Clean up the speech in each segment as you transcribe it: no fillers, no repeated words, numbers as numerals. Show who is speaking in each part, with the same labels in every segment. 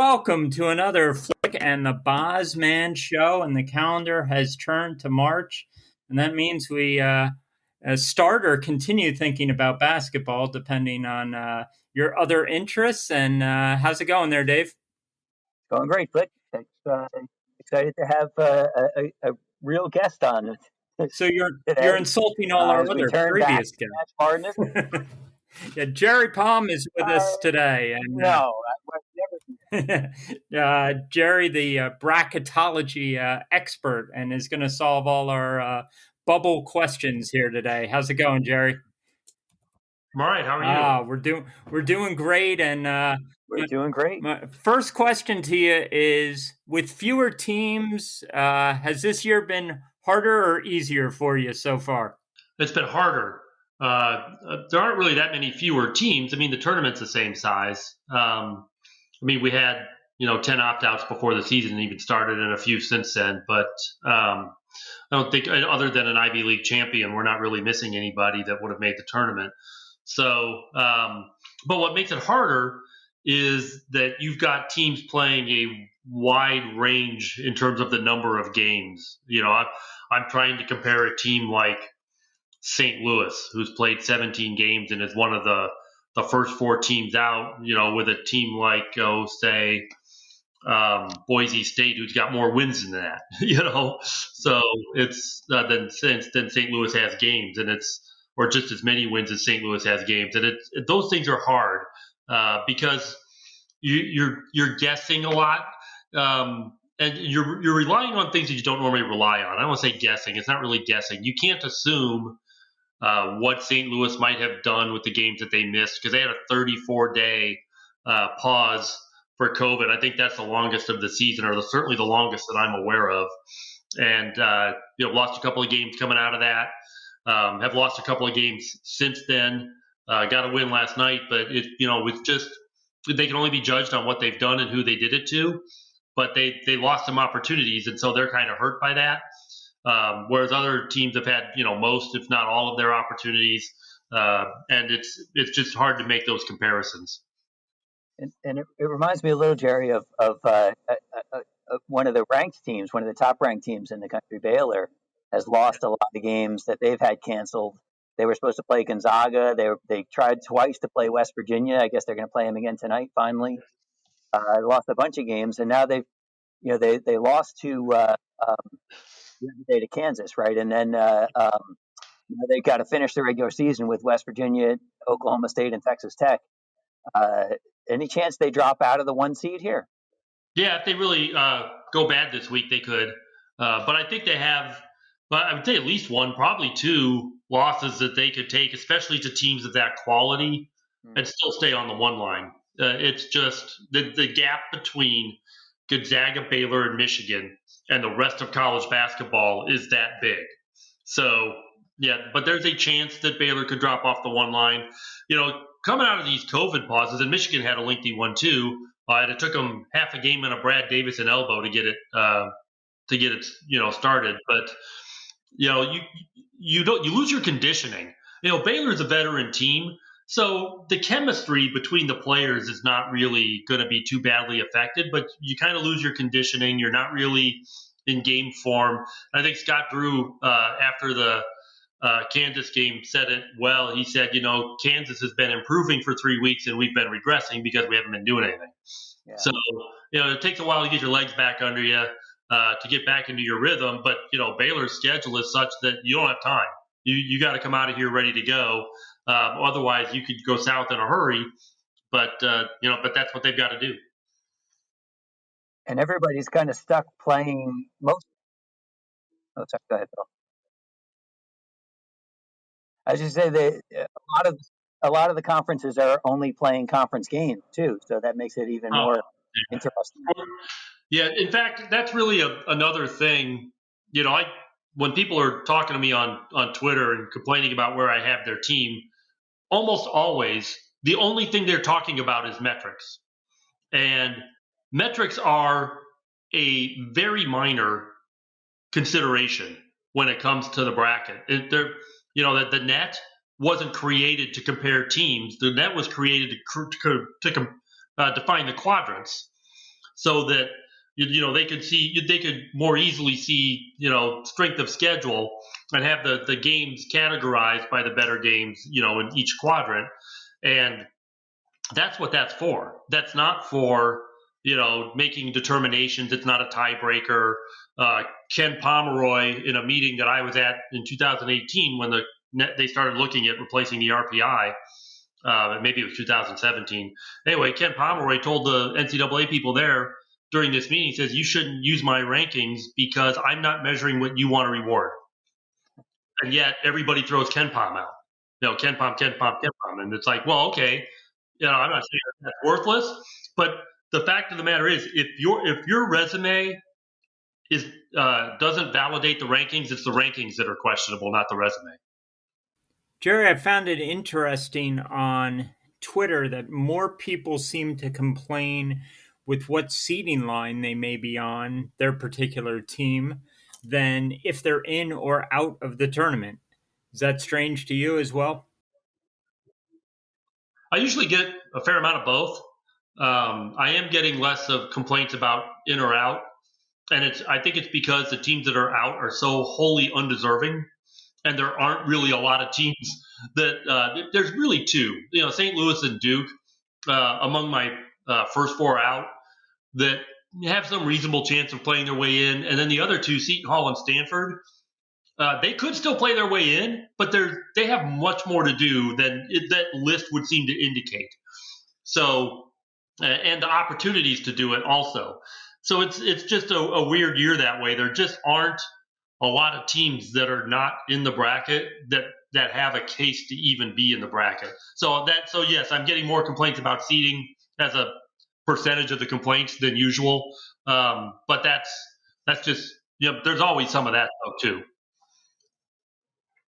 Speaker 1: welcome to another Flick and the Bozman show. And the calendar has turned to March, and that means we start or continue thinking about basketball, depending on your other interests. And how's it going there, Dave?
Speaker 2: Going great, Flick. Excited to have a real guest on.
Speaker 1: So you're insulting all our other previous guests. Yeah, Jerry Palm is with us today. And,
Speaker 2: no,
Speaker 1: never. Jerry, the bracketology expert, and is going to solve all our bubble questions here today. How's it going, Jerry?
Speaker 3: I'm all right. How are you?
Speaker 1: We're doing great, and
Speaker 2: we're doing great.
Speaker 1: My first question to you is: with fewer teams, has this year been harder or easier for you so far?
Speaker 3: It's been harder. There aren't really that many fewer teams. I mean, the tournament's the same size. We had 10 opt-outs before the season even started, and a few since then. But I don't think, other than an Ivy League champion, we're not really missing anybody that would have made the tournament. So, but what makes it harder is that you've got teams playing a wide range in terms of the number of games. I'm trying to compare a team like St. Louis, who's played 17 games and is one of the first four teams out, with a team like, Boise State, who's got more wins than that, So it's then St. Louis has games, and or just as many wins as St. Louis has games, and those things are hard because you're guessing a lot. And you're relying on things that you don't normally rely on. I don't want to say guessing. It's not really guessing. You can't assume what St. Louis might have done with the games that they missed, because they had a 34-day pause for COVID. I think that's the longest of the season, or certainly the longest that I'm aware of. And lost a couple of games coming out of that. Have lost a couple of games since then. Got a win last night, but it's just they can only be judged on what they've done and who they did it to. But they lost some opportunities, and so they're kind of hurt by that. Whereas other teams have had, most, if not all, of their opportunities, and it's just hard to make those comparisons.
Speaker 2: And it reminds me a little, Jerry, of one of the ranked teams, one of the top-ranked teams in the country. Baylor has lost a lot of games that they've had canceled. They were supposed to play Gonzaga. They tried twice to play West Virginia. I guess they're going to play them again tonight. Finally, lost a bunch of games, and now they lost to the other day to Kansas, right? And then they got to finish the regular season with West Virginia, Oklahoma State, and Texas Tech. Any chance they drop out of the 1 seed here?
Speaker 3: Yeah, if they really go bad this week, they could. But I think they have, I would say at least one, probably two losses that they could take, especially to teams of that quality, and still stay on the one line. It's just the gap between Gonzaga, Baylor, and Michigan and the rest of college basketball is that big. So, yeah, but there's a chance that Baylor could drop off the one line. Coming out of these COVID pauses, and Michigan had a lengthy one too, and it took them half a game and a Brad Davison elbow to get it started. But you lose your conditioning. Baylor's a veteran team, so the chemistry between the players is not really going to be too badly affected. But you kind of lose your conditioning. You're not really in game form. I think Scott Drew, after the Kansas game, said it well. He said, Kansas has been improving for 3 weeks and we've been regressing because we haven't been doing anything. Yeah. So, it takes a while to get your legs back under you, to get back into your rhythm. But, Baylor's schedule is such that you don't have time. You got to come out of here ready to go. Otherwise, you could go south in a hurry. But that's what they've got to do.
Speaker 2: And everybody's kind of stuck playing most. Oh, sorry, go ahead, Bill. As you say, a lot of the conferences are only playing conference games too, so that makes it even more interesting.
Speaker 3: Yeah, in fact, that's really another thing. When people are talking to me on Twitter and complaining about where I have their team, almost always the only thing they're talking about is metrics, and metrics are a very minor consideration when it comes to the bracket. That the net wasn't created to compare teams. The net was created to define the quadrants. so that they could more easily see strength of schedule and have the games categorized by the better games in each quadrant, and that's what that's for. That's not for making determinations. It's not a tiebreaker. Ken Pomeroy, in a meeting that I was at in 2018 when they started looking at replacing the RPI, maybe it was 2017. Anyway, Ken Pomeroy told the NCAA people there during this meeting, he says, you shouldn't use my rankings because I'm not measuring what you want to reward. And yet everybody throws Ken Pom out. Ken Pom, Ken Pom, Ken Pom. And it's like, well, okay, I'm not saying that's worthless, but the fact of the matter is, if your resume doesn't validate the rankings, it's the rankings that are questionable, not the resume.
Speaker 1: Jerry, I found it interesting on Twitter that more people seem to complain with what seeding line they may be on their particular team than if they're in or out of the tournament. Is that strange to you as well?
Speaker 3: I usually get a fair amount of both. I am getting less of complaints about in or out, and I think it's because the teams that are out are so wholly undeserving, and there aren't really a lot of teams that there's really two. St. Louis and Duke among my first four out that have some reasonable chance of playing their way in, and then the other two, Seton Hall and Stanford. They could still play their way in, but they have much more to do than that list would seem to indicate. So, and the opportunities to do it also. So it's just a weird year that way. There just aren't a lot of teams that are not in the bracket that have a case to even be in the bracket. So yes, I'm getting more complaints about seeding as a percentage of the complaints than usual. But that's just there's always some of that though too.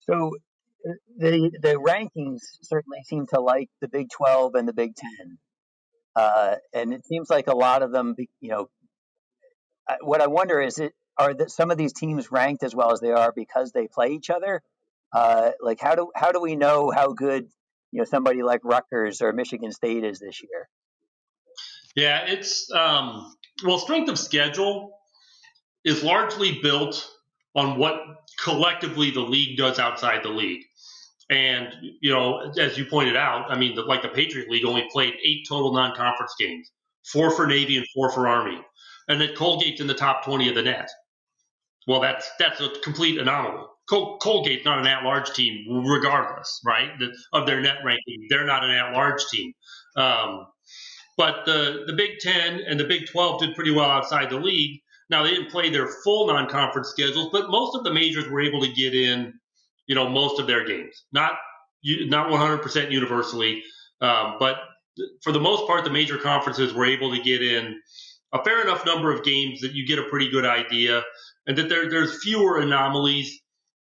Speaker 2: So the rankings certainly seem to like the Big 12 and the Big 10, and it seems like a lot of them. What I wonder is, some of these teams ranked as well as they are because they play each other? Like how do we know how good somebody like Rutgers or Michigan State is this year?
Speaker 3: Yeah, it's strength of schedule is largely built on what collectively the league does outside the league. And, as you pointed out, I mean, like the Patriot League only played 8 total non-conference games, 4 for Navy and 4 for Army. And then Colgate's in the top 20 of the net. Well, that's a complete anomaly. Colgate's not an at-large team regardless, right, of their net ranking. They're not an at-large team. But the Big 10 and the Big 12 did pretty well outside the league. Now, they didn't play their full non-conference schedules, but most of the majors were able to get in, most of their games. Not 100% universally, but for the most part, the major conferences were able to get in a fair enough number of games that you get a pretty good idea, and that there's fewer anomalies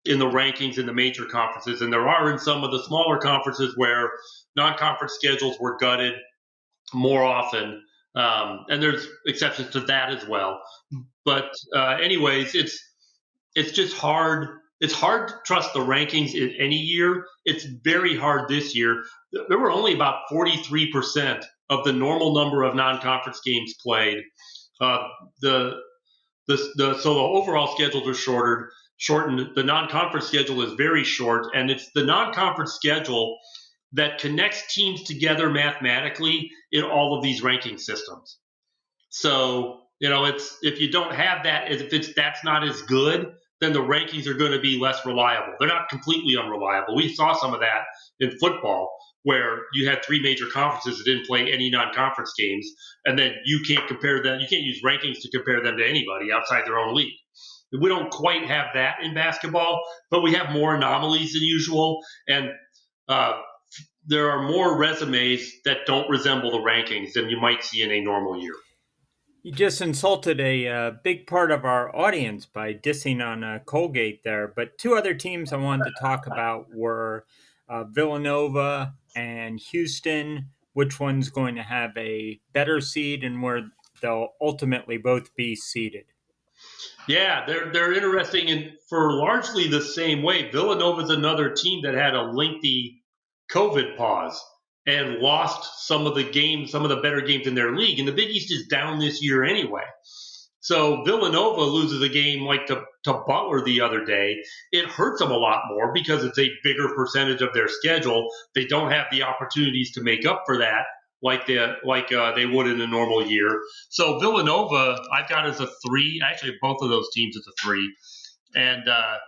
Speaker 3: in the rankings in the major conferences than there are in some of the smaller conferences where non-conference schedules were gutted more often. And there's exceptions to that as well. But anyways, it's just hard. It's hard to trust the rankings in any year. It's very hard this year. There were only about 43% of the normal number of non-conference games played. So the overall schedules are shortened. The non-conference schedule is very short, and it's the non-conference schedule that connects teams together mathematically in all of these ranking systems. So, it's if you don't have that, that's not as good, then the rankings are going to be less reliable. They're not completely unreliable. We saw some of that in football where you had 3 major conferences that didn't play any non-conference games, and then you can't compare them. You can't use rankings to compare them to anybody outside their own league. We don't quite have that in basketball, but we have more anomalies than usual, and there are more resumes that don't resemble the rankings than you might see in a normal year.
Speaker 1: You just insulted a big part of our audience by dissing on Colgate there. But 2 other teams I wanted to talk about were Villanova and Houston. Which one's going to have a better seed and where they'll ultimately both be seeded?
Speaker 3: Yeah, they're interesting and for largely the same way. Villanova is another team that had a lengthy COVID pause. and lost some of the games, some of the better games in their league. And the Big East is down this year anyway. So Villanova loses a game like to Butler the other day. It hurts them a lot more because it's a bigger percentage of their schedule. They don't have the opportunities to make up for that like they would in a normal year. So Villanova, I've got as a 3. Actually, both of those teams as a 3. And I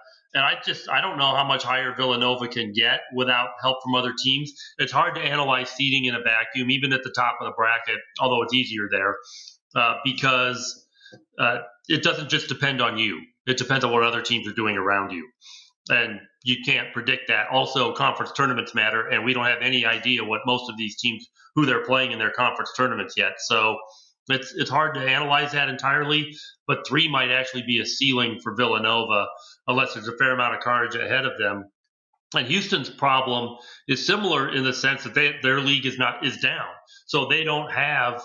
Speaker 3: don't know how much higher Villanova can get without help from other teams. It's hard to analyze seeding in a vacuum, even at the top of the bracket, although it's easier there, because it doesn't just depend on you. It depends on what other teams are doing around you. And you can't predict that. Also, conference tournaments matter, and we don't have any idea what most of these teams, who they're playing in their conference tournaments yet. So it's hard to analyze that entirely, but 3 might actually be a ceiling for Villanova unless there's a fair amount of carnage ahead of them. And Houston's problem is similar in the sense that their league is down. So they don't have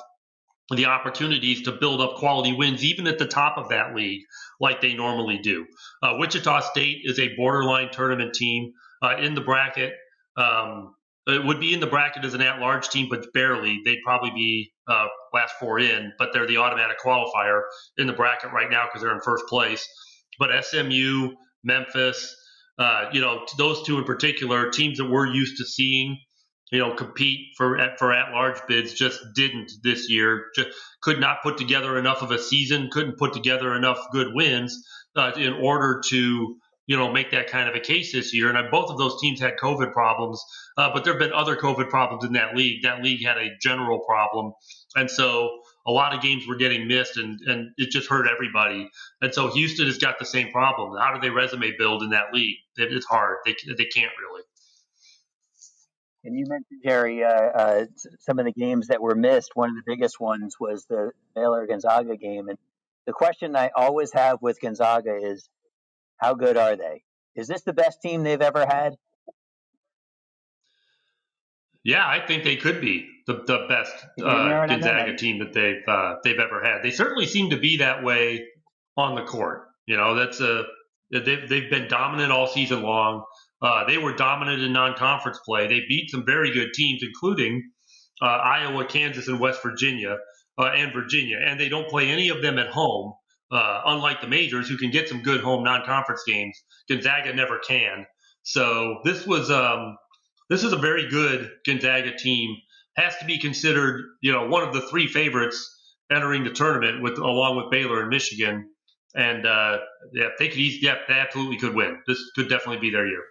Speaker 3: the opportunities to build up quality wins, even at the top of that league, like they normally do. Wichita State is a borderline tournament team in the bracket. It would be in the bracket as an at-large team, but barely. They'd probably be last 4 in, but they're the automatic qualifier in the bracket right now because they're in first place. But SMU, Memphis, those 2 in particular, teams that we're used to seeing compete for at-large bids, just didn't this year. Just could not put together enough of a season, couldn't put together enough good wins in order to make that kind of a case this year. And both of those teams had COVID problems, but there have been other COVID problems in that league. That league had a general problem, and so a lot of games were getting missed, and it just hurt everybody. And so Houston has got the same problem. How do they resume build in that league? It's hard. They can't really.
Speaker 2: And you mentioned, Jerry, some of the games that were missed. One of the biggest ones was the Baylor-Gonzaga game. And the question I always have with Gonzaga is, how good are they? Is this the best team they've ever had?
Speaker 3: Yeah, I think they could be the best Gonzaga team that they've ever had. They certainly seem to be that way on the court. They've been dominant all season long. They were dominant in non-conference play. They beat some very good teams, including Iowa, Kansas, and West Virginia, and they don't play any of them at home. Unlike the majors, who can get some good home non-conference games, Gonzaga never can. So this is a very good Gonzaga team. Has to be considered, one of the 3 favorites entering the tournament, along with Baylor and Michigan. And they absolutely could win. This could definitely be their year.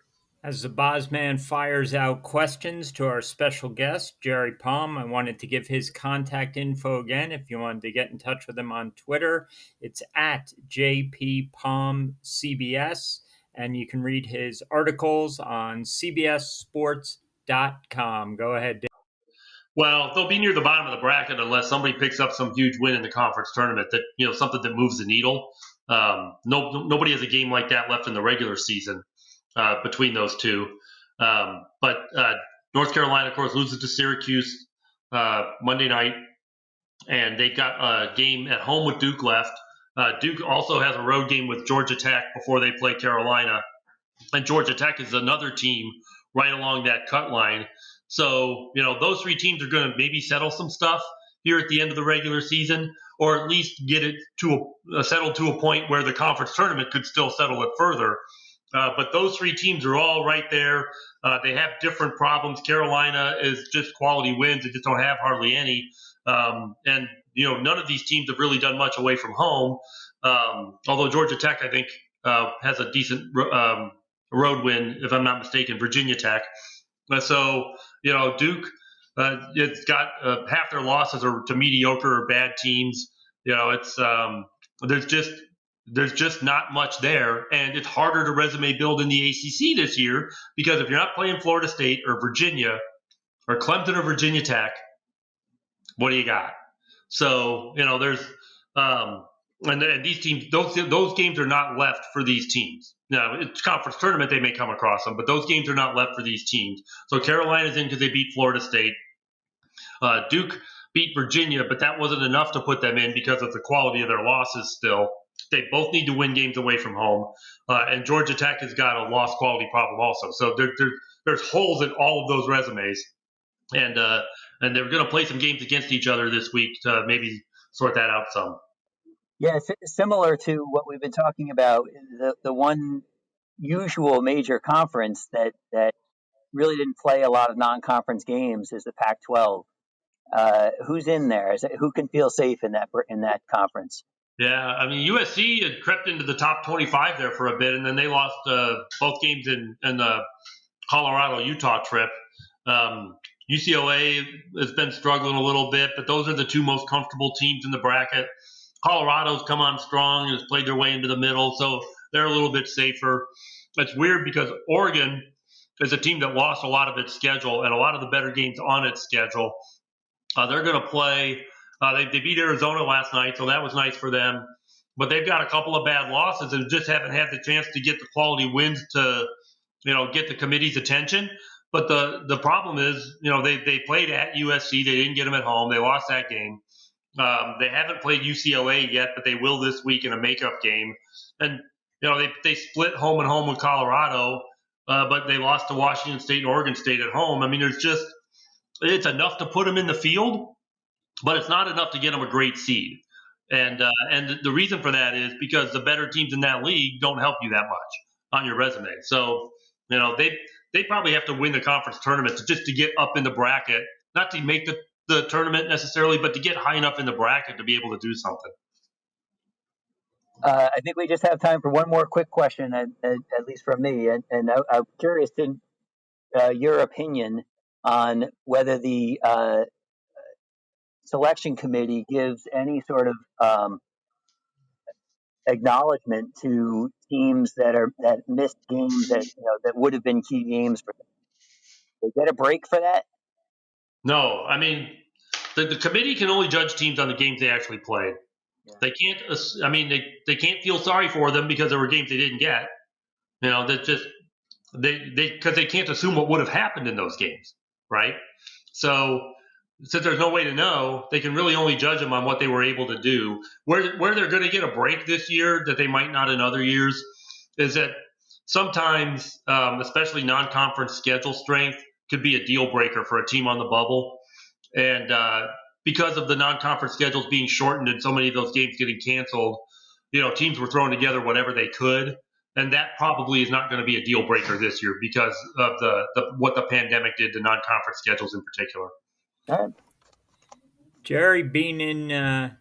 Speaker 1: As the Bozman fires out questions to our special guest, Jerry Palm, I wanted to give his contact info again. If you wanted to get in touch with him on Twitter, it's at JPPalmCBS, and you can read his articles on CBSSports.com. Go ahead, Dave.
Speaker 3: Well, they'll be near the bottom of the bracket unless somebody picks up some huge win in the conference tournament that something that moves the needle. Nobody has a game like that left in the regular season. Between those 2. But North Carolina, of course, loses to Syracuse Monday night, and they've got a game at home with Duke left. Duke also has a road game with Georgia Tech before they play Carolina, and Georgia Tech is another team right along that cut line. So, those 3 teams are going to maybe settle some stuff here at the end of the regular season, or at least get it settled to a point where the conference tournament could still settle it further. But those 3 teams are all right there. They have different problems. Carolina is just quality wins. They just don't have hardly any. And none of these teams have really done much away from home. Although Georgia Tech, I think, has a decent road win, if I'm not mistaken, Virginia Tech. So, Duke, it's got half their losses are to mediocre or bad teams. It's there's just not much there, and it's harder to resume build in the ACC this year because if you're not playing Florida State or Virginia or Clemson or Virginia Tech, what do you got? So there's and these teams, those games are not left for these teams. Now, it's conference tournament, they may come across them, but those games are not left for these teams. So Carolina's in because they beat Florida State. Duke beat Virginia, but that wasn't enough to put them in because of the quality of their losses still. They both need to win games away from home. And Georgia Tech has got a loss quality problem also. So there's holes in all of those resumes. and they're going to play some games against each other this week to maybe sort that out some.
Speaker 2: Yeah, similar to what we've been talking about, the one usual major conference that really didn't play a lot of non-conference games is the Pac-12. Who's in there? Who can feel safe in that conference?
Speaker 3: Yeah, I mean USC had crept into the top 25 there for a bit, and then they lost both games in the Colorado Utah trip. UCLA has been struggling a little bit, but those are the two most comfortable teams in the bracket. Colorado's come on strong and has played their way into the middle, so they're a little bit safer. It's weird because Oregon is a team that lost a lot of its schedule and a lot of the better games on its schedule. They're going to play. They beat Arizona last night, so that was nice for them. But they've got a couple of bad losses and just haven't had the chance to get the quality wins to, get the committee's attention. But the problem is, they played at USC. They didn't get them at home. They lost that game. They haven't played UCLA yet, but they will this week in a makeup game. And they split home and home with Colorado, but they lost to Washington State and Oregon State at home. I mean, it's enough to put them in the field, but it's not enough to get them a great seed. And the reason for that is because the better teams in that league don't help you that much on your resume. So they probably have to win the conference tournament just to get up in the bracket, not to make the tournament necessarily, but to get high enough in the bracket to be able to do something.
Speaker 2: I think we just have time for one more quick question, at least from me. And I'm curious in your opinion on whether the selection committee gives any sort of acknowledgement to teams that missed games that would have been key games for them. They get a break for that?
Speaker 3: No, I mean the committee can only judge teams on the games they actually played.
Speaker 2: Yeah.
Speaker 3: They can't. I mean, they can't feel sorry for them because there were games they didn't get. That just because they can't assume what would have happened in those games, right? So since there's no way to know, they can really only judge them on what they were able to do. Where they're going to get a break this year that they might not in other years is that sometimes, especially non-conference schedule strength, could be a deal breaker for a team on the bubble, and because of the non-conference schedules being shortened and so many of those games getting canceled, teams were throwing together whatever they could. And that probably is not going to be a deal breaker this year because of what the pandemic did to non-conference schedules in particular.
Speaker 2: All right.
Speaker 1: Jerry, being in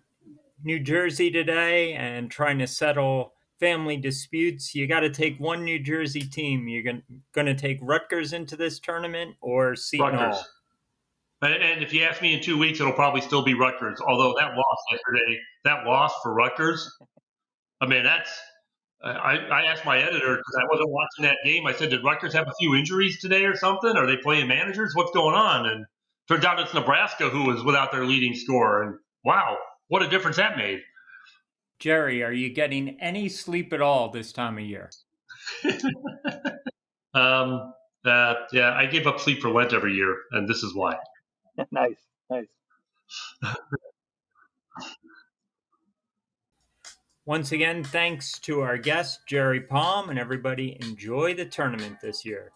Speaker 1: New Jersey today and trying to settle family disputes, you got to take one New Jersey team. You're going to take Rutgers into this tournament or Seton Hall?
Speaker 3: And if you ask me in 2 weeks, it'll probably still be Rutgers. Although that loss yesterday, that loss for Rutgers, I mean, I asked my editor because I wasn't watching that game. I said, did Rutgers have a few injuries today or something? Are they playing managers? What's going on? And turns out it's Nebraska who was without their leading scorer. And wow, what a difference that made.
Speaker 1: Jerry, are you getting any sleep at all this time of year?
Speaker 3: Yeah, I give up sleep for Lent every year, and this is why.
Speaker 2: Nice.
Speaker 1: Once again, thanks to our guest, Jerry Palm, and everybody enjoy the tournament this year.